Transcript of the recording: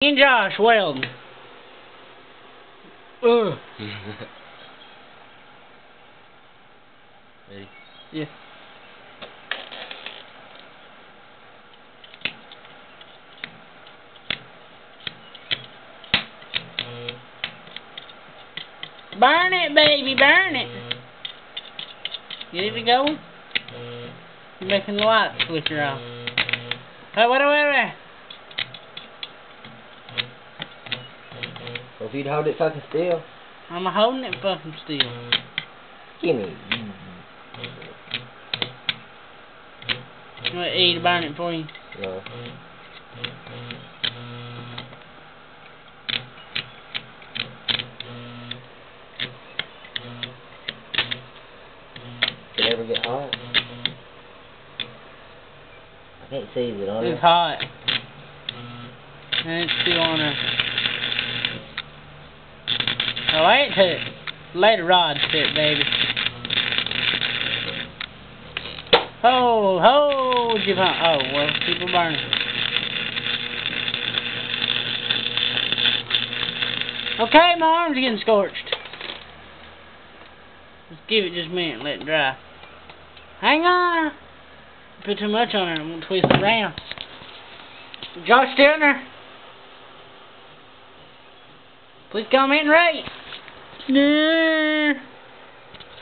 Me and Josh welding. Ugh. Ready? Yeah. Burn it, baby, burn it. Get it to go? You're making the light flicker off. Hey, wait. Well, if you'd hold it fucking still. I'm holding it fucking still. Gimme. You want E to burn it for you? No. Did it ever get hot? I can't see it on it. It's hot. And it's still on there. Oh, I ain't to it. Lay the rod to it, baby. Oh, you found. Oh, well, keep it burning. Okay, my arm's getting scorched. Let's give it just a minute and let it dry. Hang on. Put too much on it, I'm going to twist it around. Josh Stiltner, please comment and rate. Yeah.